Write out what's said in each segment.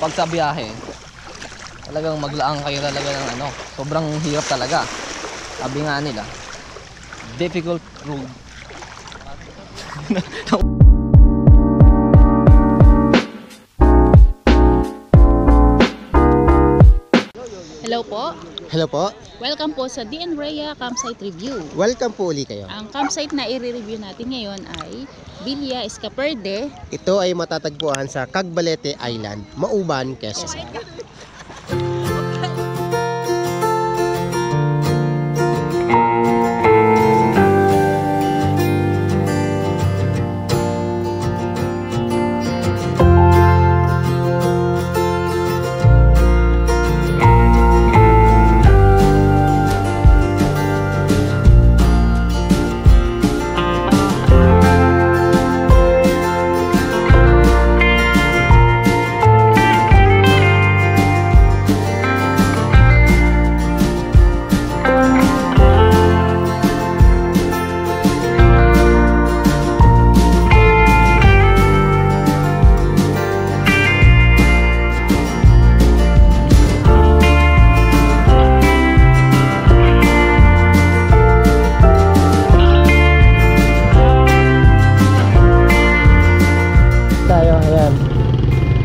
pag sa biyahe, talagang maglaang kayo talaga ng ano, sobrang hirap talaga. Sabi nga nila, difficult road. Hello po. Hello po. Welcome po sa DN Rhea Campsite Review. Welcome po uli kayo. Ang campsite na i-review natin ngayon ay Villa Escaperde. Ito ay matatagpuan sa Cagbalete Island, Mauban, Quezon.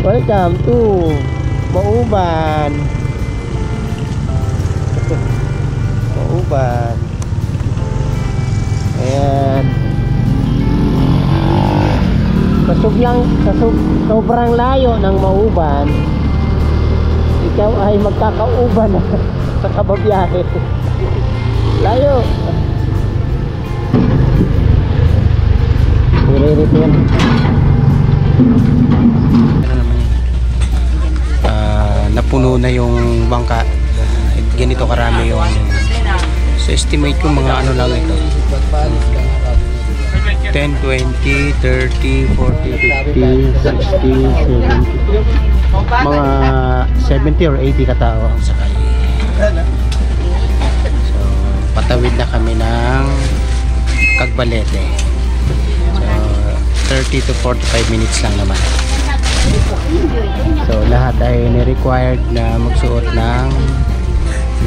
Welcome to Mauban. Mauban. Ayan. Sobrang layo ng Mauban, ikaw ay magkakauban sa kababiyahe. Layo. Ire-ire yan. Napuno na yung bangka. Ganito karami yung, so estimate ko mga ano lang ito, 10, 20, 30, 40, 50, 60, 70, mga 70 or 80 katao ang sakay. So patawid na kami ng Cagbalete. So 30 to 45 minutes lang naman. So lahat ay ni-required na magsuot ng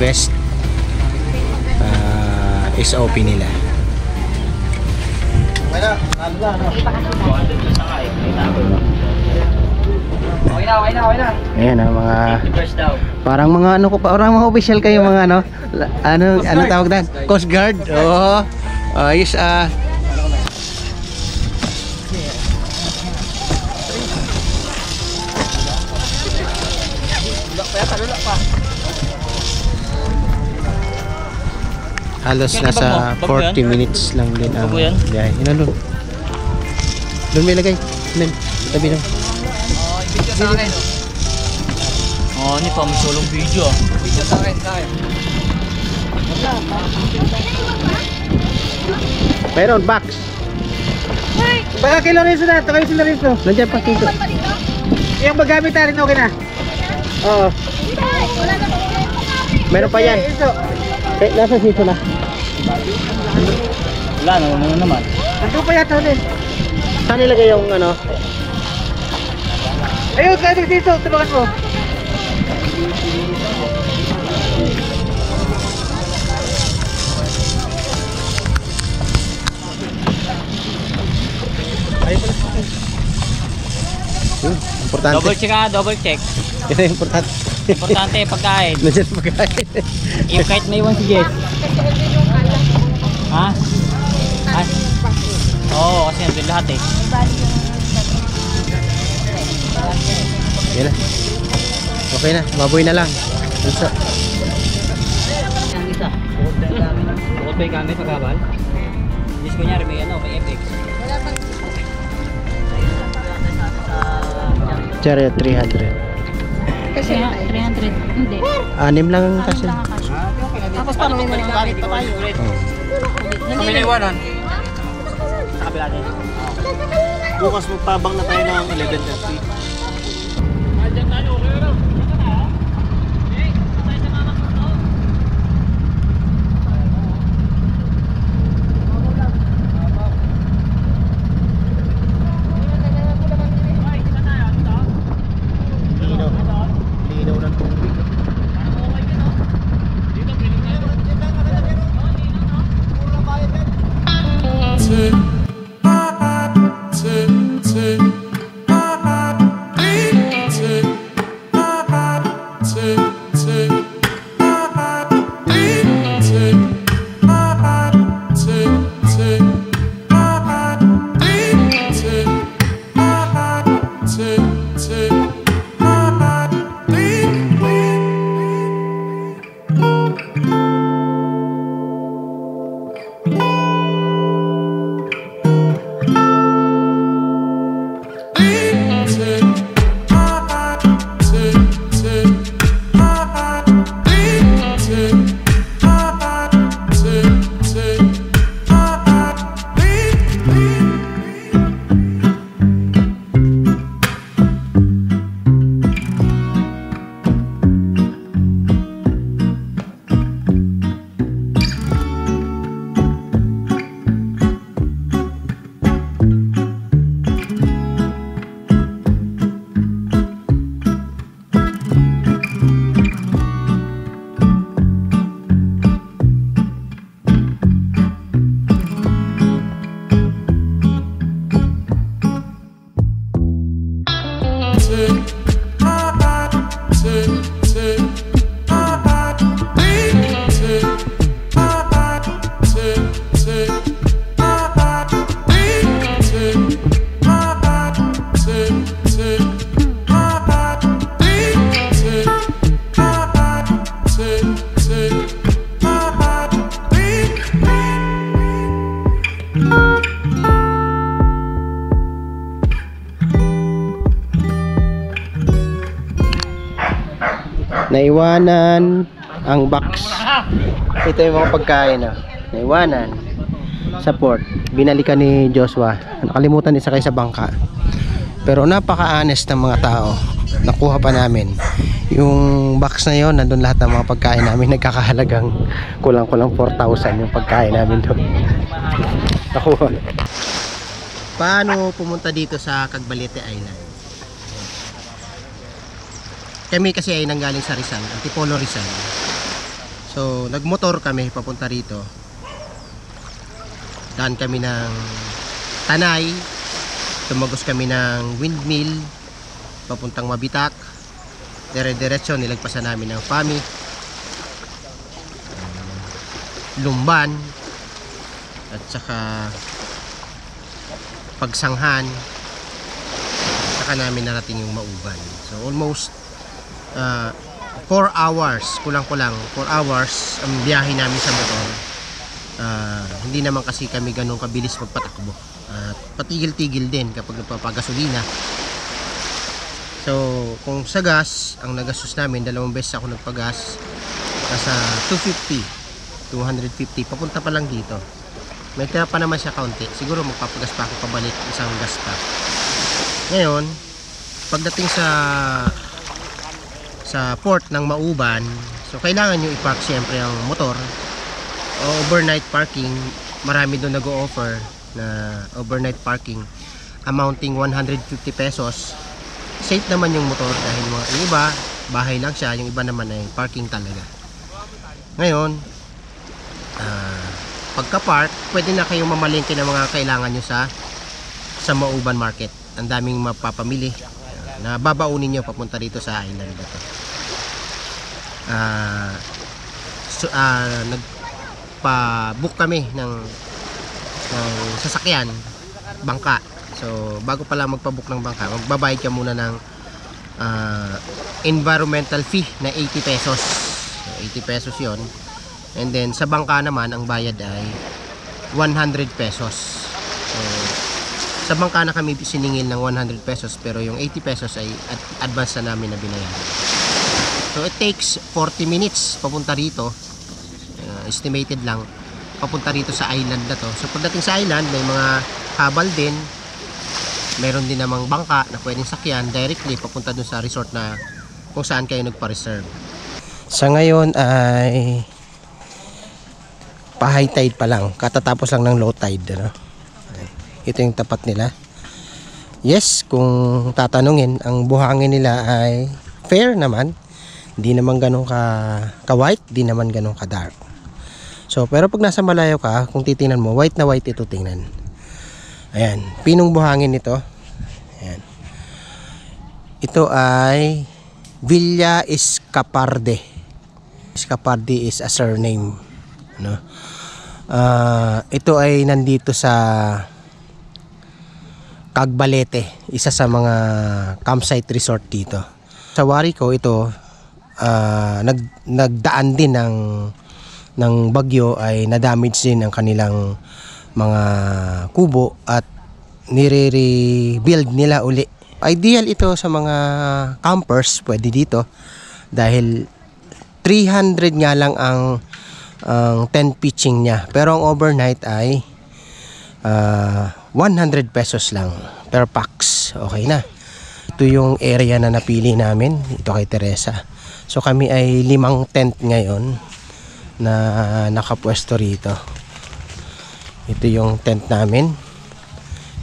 vest, SOP nila. Ayan ang mga parang mga ano ko, parang mga official kayo, mga ano tawag na? Coast Guard. Oh. Yes, halos nasa 40 minutes lang din ang biyahe. Doon may lagay. Tabi lang. Video sa akin. Ini pa may solong video. Video sa akin. Mayroon box. Baka kay Lorenzo na. Ito kayo si Lorenzo. Nandiyan pa kito. Yung magamit na rin okay na. Oo. Meron pa yan. Nasa sito na. Wala naman. Ando pa yata ulit. Saan nilagay yung ano? Ayun, kaya dito. Tulungan mo. Importante. Double check. Ito yung importante. Importante pagkain. Nandiyan pagkain. Yung kahit may iwan si Jess. Ha? Oo, kasi nandun lahat eh. Yan na. Okay na, maboy na lang. Isa. Ang isa. Bukod pa yung gamit pagkabal. Just kunyari may FX. Cherry 300. Kasi 300. Hindi. 6 lang kasi. Tapos paano may gamit pa tayo ulit? Kami na iwanan. Sa kabila din. Bukas magpabang na tayo ng 11:30. Naiwanan ang box. Ito yung mga pagkain na naiwanan sa port. Binalikan ni Joshua. Nakalimutan isa kayo sa bangka. Pero napaka-honest ng mga tao. Nakuha pa namin. Yung box na yon, nandun lahat ng mga pagkain namin. Nagkakahalagang kulang-kulang 4,000 yung pagkain namin doon. Nakuha. Paano pumunta dito sa Cagbalete Island? Kami kasi ay nanggaling sa Rizal, Antipolo Rizal. So, nagmotor kami papunta rito. Daan kami ng Tanay. Tumagos kami ng Windmill papuntang Mabitak. Dire-diretso nilagpasan namin ng Fami, Lumban, at saka Pagsanghan. Saka namin narating yung Mauban. So, almost 4 hours, kulang-kulang 4 hours ang biyahe namin sa motor. Hindi naman kasi kami ganun kabilis magpatakbo. Patigil-tigil din kapag nagpapagasolina. So kung sa gas, ang nagastos namin, 2 beses ako nagpagas, nasa 250 papunta pa lang dito. May tira pa naman siya kaunti, siguro magpapagas pa ako pabalik, isang gas pa. Ngayon pagdating sa port ng Mauban, so kailangan nyo i-park siyempre ang motor o overnight parking. Marami doon nag-o-offer na overnight parking amounting 150 pesos. Safe naman yung motor dahil yung iba bahay lang siya, yung iba naman ay parking talaga. Ngayon pagka-park, pwede na kayong mamalengke ng mga kailangan nyo sa Mauban Market. Ang daming mapapamili na babaunin nyo papunta dito sa island na to. Nagpa-book kami ng sasakyan, bangka. So bago pala magpa-book ng bangka, magbabayad ka muna ng environmental fee na 80 pesos. So, 80 pesos yon. And then sa bangka naman, ang bayad ay 100 pesos. So sa bangka na kami siningil ng 100 pesos, pero yung 80 pesos ay advance na namin na binayaran. So it takes 40 minutes papunta rito. Estimated lang papunta rito sa island na to. So pagdating sa island, may mga habal din. Meron din namang bangka na pwedeng sakyan directly papunta dun sa resort na kung saan kayo nagpa-reserve. Sa ngayon ay pa-high tide pa lang. Katatapos lang ng low tide, ano? Ito yung tapat nila. Yes, kung tatanungin, ang buhangin nila ay fair naman. Hindi naman ganun ka white, di naman ganun ka dark. So, pero pag nasa malayo ka, kung titingnan mo, white na white ito tingnan. Ayan, pinong buhangin nito. Ayan. Ito ay Villa Escaparde. Escaparde is a surname. Ano? Ito ay nandito sa Cagbalete, isa sa mga campsite resort dito. Sa Warico ito, nagdaan din ng bagyo, ay na-damage din ang kanilang mga kubo at nire-rebuild nila uli. Ideal ito sa mga campers, pwede dito dahil 300 nga lang ang tent pitching niya, pero ang overnight ay 100 pesos lang per pax. Okay na. Ito yung area na napili namin, ito kay Teresa. So kami ay 5 tent ngayon na nakapwesto rito. Ito yung tent namin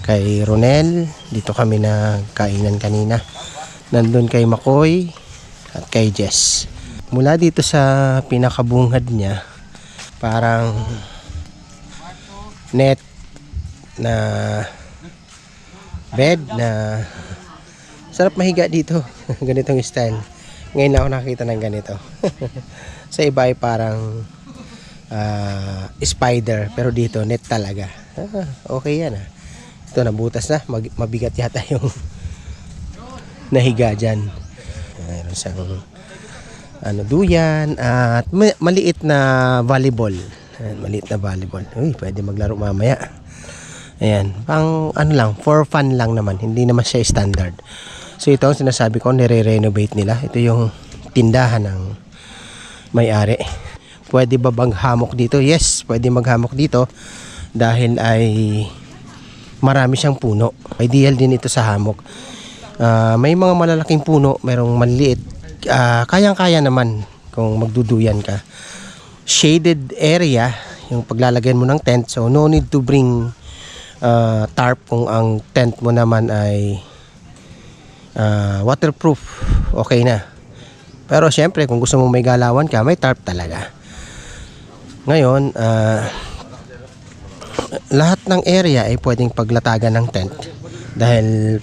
kay Ronel. Dito kami nagkainan kanina. Nandun kay Makoy at kay Jess. Mula dito sa pinakabungad niya, parang net na bed na sarap mahiga dito. Ganitong style. Ngayon lang ako nakita ng ganito. Sa iba ay parang spider, pero dito net talaga. Okay yan. Ito nabutas na, mabigat yata yung nahiga dyan. Mayroon siyang duyan at maliit na volleyball. Ayan, maliit na volleyball. Uy, pwede maglaro mamaya. Ayan, pang lang, for fun lang naman, hindi naman siya standard. So ito ang sinasabi ko, nire-renovate nila. Ito yung tindahan ng may-ari. Pwede ba bang hamok dito? Yes, pwede maghamok dito dahil ay marami siyang puno. Ideal din ito sa hamok. May mga malalaking puno, mayroong maliit. Kayang-kaya naman kung magduduyan ka. Shaded area yung paglalagyan mo ng tent, so no need to bring tarp kung ang tent mo naman ay waterproof. Okay na. Pero syempre kung gusto mo may galawan ka, may tarp talaga. Ngayon lahat ng area ay pwedeng paglatagan ng tent dahil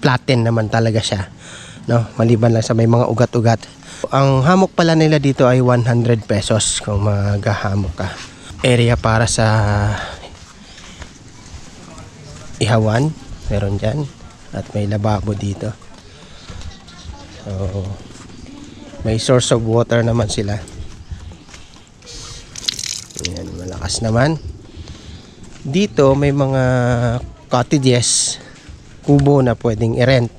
flatten naman talaga siya, no? Maliban lang sa may mga ugat-ugat. Ang hamok pala nila dito ay 100 pesos kung maghahamok ka. Area para sa ihawan, meron dyan. At may lababo dito. So, may source of water naman sila. Ayan, malakas naman. Dito may mga cottages, kubo na pwedeng i-rent.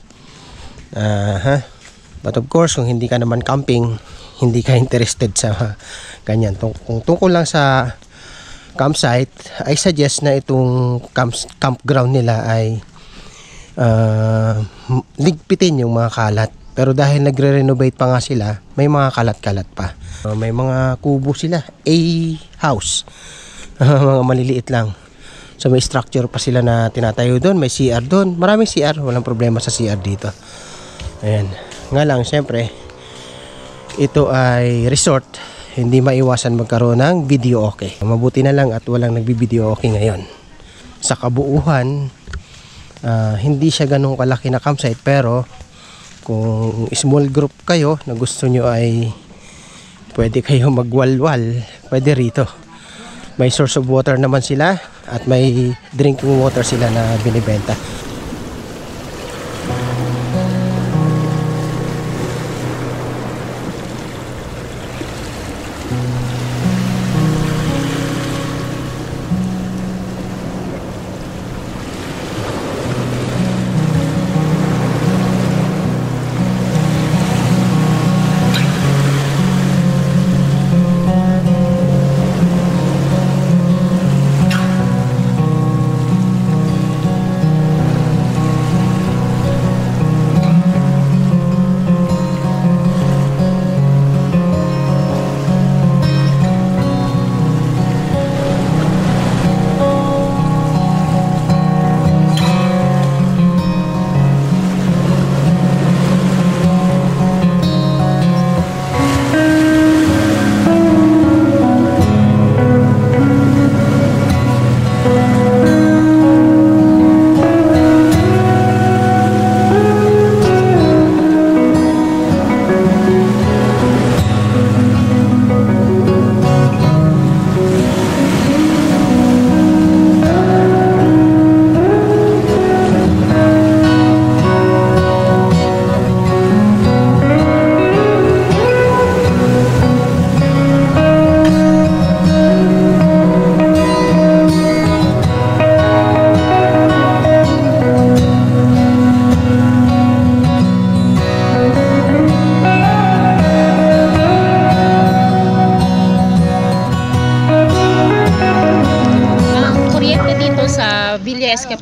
But of course, kung hindi ka naman camping, hindi ka interested sa ganyan. Kung tungkol lang sa campsite, I suggest na itong campground nila ay ligpitin yung mga kalat. Pero dahil nagre-renovate pa nga sila, may mga kalat-kalat pa. May mga kubo sila, A-house. Mga maliliit lang. So may structure pa sila na tinatayo doon, may CR doon. Maraming CR, walang problema sa CR dito. Ayan. Nga lang, syempre, ito ay resort. Hindi maiwasan magkaroon ng video okay. Mabuti na lang at walang nagbibideo okay ngayon. Sa kabuuhan, hindi siya ganun kalaki na campsite, pero kung small group kayo na gusto nyo ay pwede kayo magwalwal, pwede rito. May source of water naman sila at may drinking water sila na binibenta.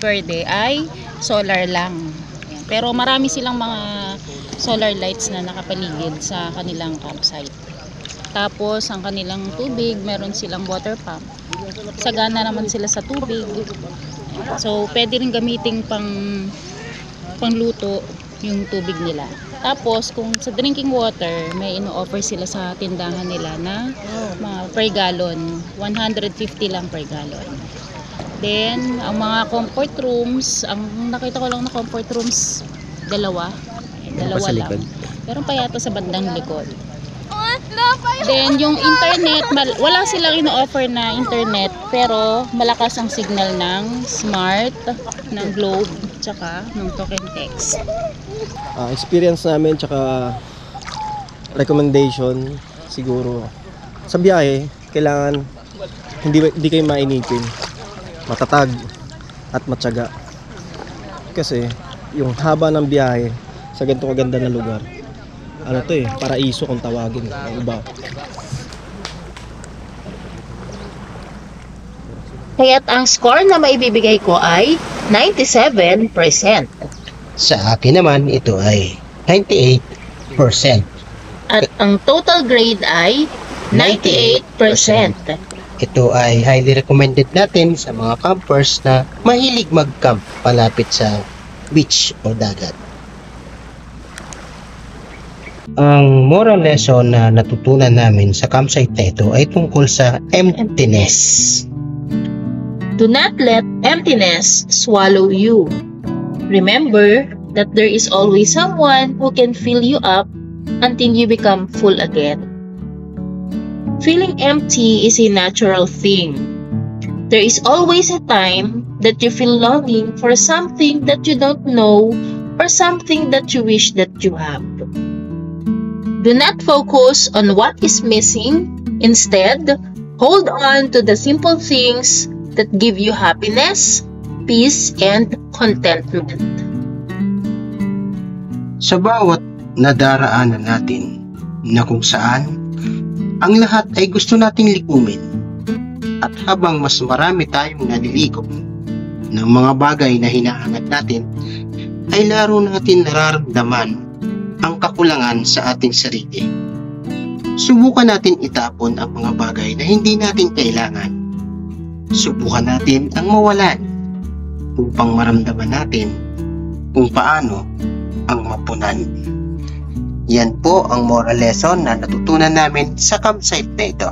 Escaperde ay solar lang. Ayan. Pero marami silang mga solar lights na nakapaligid sa kanilang campsite. Tapos ang kanilang tubig, meron silang water pump. Sagana naman sila sa tubig. Ayan. So pwede rin gamitin pangluto yung tubig nila. Tapos kung sa drinking water, may ino-offer sila sa tindahan nila na mga per gallon, 150 lang per gallon. Then ang mga comfort rooms, ang nakita ko lang na comfort rooms, dalawa lang. Meron pa yata sa bandang likod. Then yung internet, wala silang ino-offer na internet, pero malakas ang signal ng Smart, ng Globe, tsaka ng Token Text. Experience namin tsaka recommendation siguro sa biyahe, kailangan hindi kayo mainipin, matatag at matyaga, kasi yung haba ng biyahe sa ganito kaganda na lugar, ano to paraiso kung tawagin ng iba. Kaya't ang score na maibibigay ko ay 97%. Sa akin naman ito ay 98%. At ang total grade ay 98%. Ito ay highly recommended natin sa mga campers na mahilig mag-camp palapit sa beach o dagat. Ang moral lesson na natutunan namin sa campsite na ito ay tungkol sa emptiness. Do not let emptiness swallow you. Remember that there is always someone who can fill you up until you become full again. Feeling empty is a natural thing. There is always a time that you feel longing for something that you don't know or something that you wish that you have. Do not focus on what is missing. Instead, hold on to the simple things that give you happiness, peace, and contentment. Sa bawat nadaraanan natin na kung saan ang lahat ay gusto nating likumin, at habang mas marami tayong naliligo ng mga bagay na hinahangad natin, ay laro natin nararamdaman ang kakulangan sa ating sarili. Subukan natin itapon ang mga bagay na hindi natin kailangan. Subukan natin ang mawalan upang maramdaman natin kung paano ang mapunan. Yan po ang moral lesson na natutunan namin sa campsite na ito.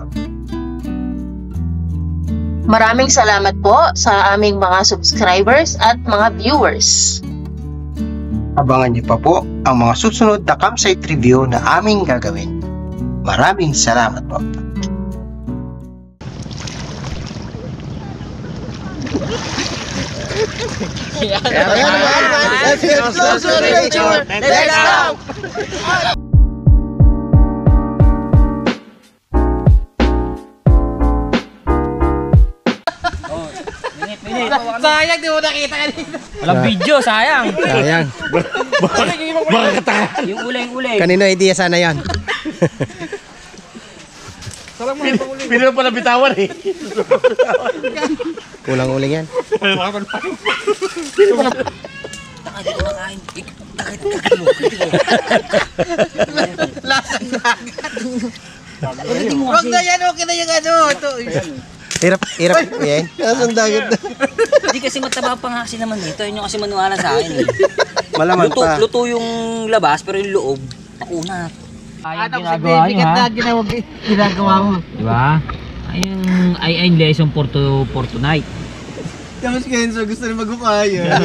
Maraming salamat po sa aming mga subscribers at mga viewers. Abangan niyo pa po ang mga susunod na campsite review na aming gagawin. Maraming salamat po. Let's get closer to nature. Let's go. Sayang, di mo nakita kanina. Walang video, sayang. Sayang. Yung uling. Kanino idea sana yan? Pinilo pala bitawan eh. Kulang uling yan. Huwag na yan, okay na yung ano. Ito. Hirap yan. Nasaan dagat na? Hindi kasi mataba pang haksi naman dito. Yun yung kasi manuala sa akin eh. Malaman pa. Luto yung labas pero yung loob, makunat. Ay, ginagawa nyo ha? Ginagawa mo. Diba? Ay lesson for tonight. Tapos Kenzo, gusto rin mag-ukaya.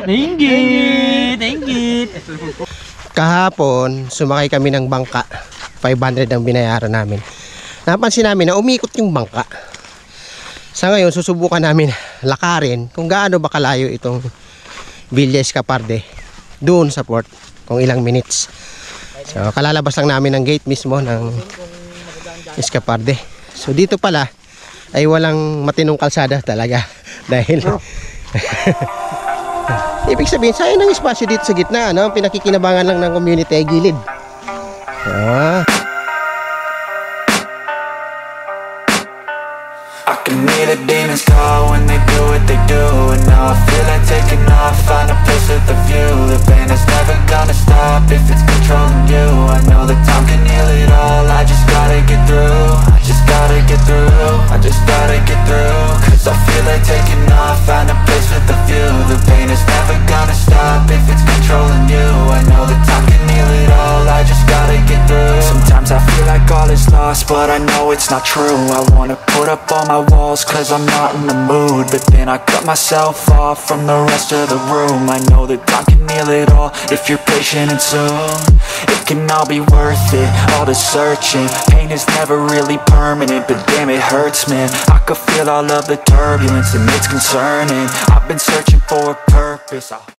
Nainggit. Kahapon, sumakay kami ng bangka. 500 ang binayaran namin. Napansin namin na umikot yung bangka. Sa ngayon, susubukan namin lakarin kung gaano ba kalayo itong Villa Escaperde doon sa port, kung ilang minutes. So, kalalabas lang namin ng gate mismo ng Escaperde. So, dito pala ay walang matinong kalsada talaga dahil ibig sabihin, sayang ng espasyo dito sa gitna, no? Pinakikinabangan lang ng community ay gilid. I can hear the demons demons call when they do what they do. And now I feel like taking off, find a place with a view. The pain is never gonna stop if it's controlling you. I know that time can heal it all, I just gotta get through. I just gotta get through, I just gotta get through. Cause I feel like taking off, find a place with a view. The pain is never gonna stop if it's controlling you. I know that time can heal it all, I just gotta get through. Sometimes I feel like all is lost, but I know it's not true. I wanna put up all my walls cause I'm not in the mood, but then I cut myself off from the rest of the room. I know that time can heal it all if you're patient and soon. It can all be worth it, all the searching. Pain is never really permanent, but damn it hurts, man. I could feel all of the turbulence and it's concerning. I've been searching for a purpose.